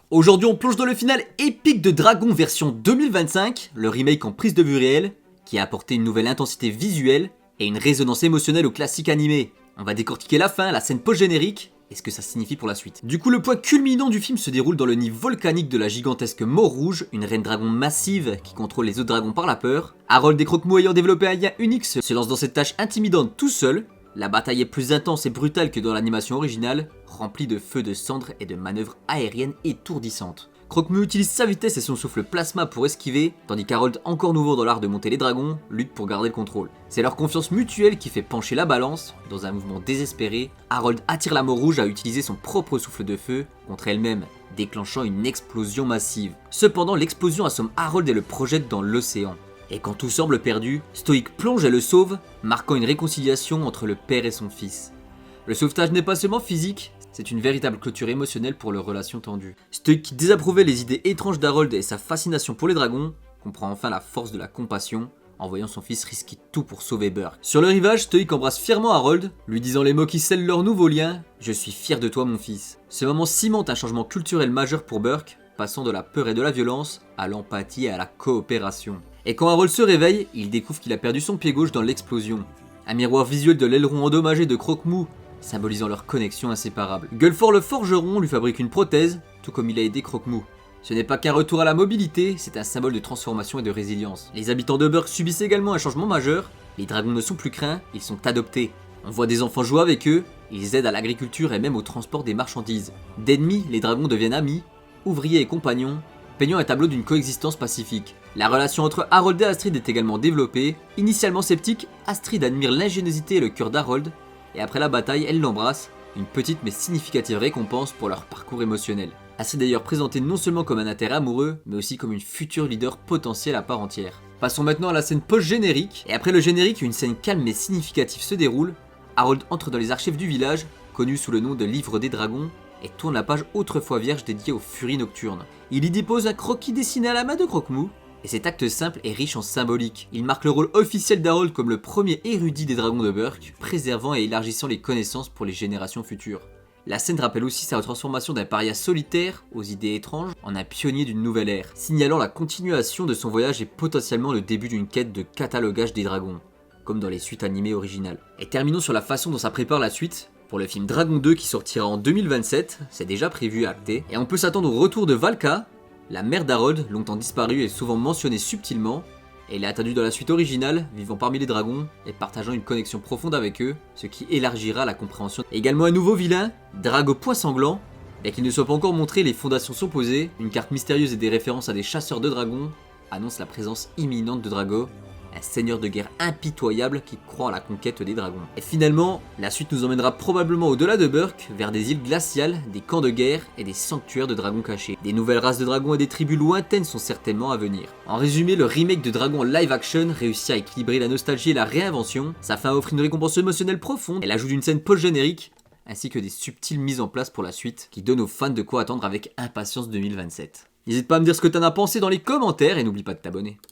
Aujourd'hui on plonge dans le final épique de Dragon version 2025, le remake en prise de vue réelle, qui a apporté une nouvelle intensité visuelle et une résonance émotionnelle au classique animé. On va décortiquer la fin, la scène post-générique, et ce que ça signifie pour la suite. Du coup le point culminant du film se déroule dans le nid volcanique de la gigantesque mort rouge, une reine dragon massive qui contrôle les autres dragons par la peur. Harold et Croque-Mou ayant développé un lien unique se lancent dans cette tâche intimidante tout seul. La bataille est plus intense et brutale que dans l'animation originale, remplie de feux de cendres et de manœuvres aériennes étourdissantes. Croque-Mou utilise sa vitesse et son souffle plasma pour esquiver, tandis qu'Harold, encore nouveau dans l'art de monter les dragons, lutte pour garder le contrôle. C'est leur confiance mutuelle qui fait pencher la balance. Dans un mouvement désespéré, Harold attire la mort rouge à utiliser son propre souffle de feu contre elle-même, déclenchant une explosion massive. Cependant, l'explosion assomme Harold et le projette dans l'océan. Et quand tout semble perdu, Stoïque plonge et le sauve, marquant une réconciliation entre le père et son fils. Le sauvetage n'est pas seulement physique, c'est une véritable clôture émotionnelle pour leurs relations tendues. Stoïque, qui désapprouvait les idées étranges d'Harold et sa fascination pour les dragons, comprend enfin la force de la compassion en voyant son fils risquer tout pour sauver Burke. Sur le rivage, Stoïque embrasse fièrement Harold, lui disant les mots qui scellent leur nouveau lien « Je suis fier de toi mon fils ». Ce moment cimente un changement culturel majeur pour Burke, passant de la peur et de la violence à l'empathie et à la coopération. Et quand Harold se réveille, il découvre qu'il a perdu son pied gauche dans l'explosion. Un miroir visuel de l'aileron endommagé de Croque-Mou, symbolisant leur connexion inséparable. Gullefort le forgeron lui fabrique une prothèse, tout comme il a aidé Croque-Mou. Ce n'est pas qu'un retour à la mobilité, c'est un symbole de transformation et de résilience. Les habitants de Burke subissent également un changement majeur, les dragons ne sont plus craints, ils sont adoptés. On voit des enfants jouer avec eux, ils aident à l'agriculture et même au transport des marchandises. D'ennemis, les dragons deviennent amis, ouvriers et compagnons, peignant un tableau d'une coexistence pacifique. La relation entre Harold et Astrid est également développée. Initialement sceptique, Astrid admire l'ingéniosité et le cœur d'Harold, et après la bataille, elle l'embrasse, une petite mais significative récompense pour leur parcours émotionnel. Astrid est d'ailleurs présentée non seulement comme un intérêt amoureux, mais aussi comme une future leader potentielle à part entière. Passons maintenant à la scène post-générique, et après le générique, une scène calme mais significative se déroule. Harold entre dans les archives du village, connu sous le nom de Livre des Dragons, et tourne la page autrefois vierge dédiée aux furies nocturnes. Il y dépose un croquis dessiné à la main de Croque-Mou, et cet acte simple est riche en symbolique. Il marque le rôle officiel d'Harold comme le premier érudit des dragons de Burke, préservant et élargissant les connaissances pour les générations futures. La scène rappelle aussi sa transformation d'un paria solitaire aux idées étranges en un pionnier d'une nouvelle ère, signalant la continuation de son voyage et potentiellement le début d'une quête de catalogage des dragons, comme dans les suites animées originales. Et terminons sur la façon dont ça prépare la suite. Pour le film Dragon 2 qui sortira en 2027, c'est déjà prévu et acté, et on peut s'attendre au retour de Valka, la mère d'Harold, longtemps disparue et souvent mentionnée subtilement. Elle est attendue dans la suite originale, vivant parmi les dragons et partageant une connexion profonde avec eux, ce qui élargira la compréhension. Également un nouveau vilain, Drago Poing Sanglant, bien qu'il ne soit pas encore montré, les fondations sont posées, une carte mystérieuse et des références à des chasseurs de dragons annoncent la présence imminente de Drago, un seigneur de guerre impitoyable qui croit à la conquête des dragons. Et finalement, la suite nous emmènera probablement au-delà de Burke, vers des îles glaciales, des camps de guerre et des sanctuaires de dragons cachés. Des nouvelles races de dragons et des tribus lointaines sont certainement à venir. En résumé, le remake de Dragon en live action réussit à équilibrer la nostalgie et la réinvention. Sa fin offre une récompense émotionnelle profonde, elle ajoute une scène post-générique, ainsi que des subtiles mises en place pour la suite, qui donnent aux fans de quoi attendre avec impatience 2027. N'hésite pas à me dire ce que t'en as pensé dans les commentaires et n'oublie pas de t'abonner.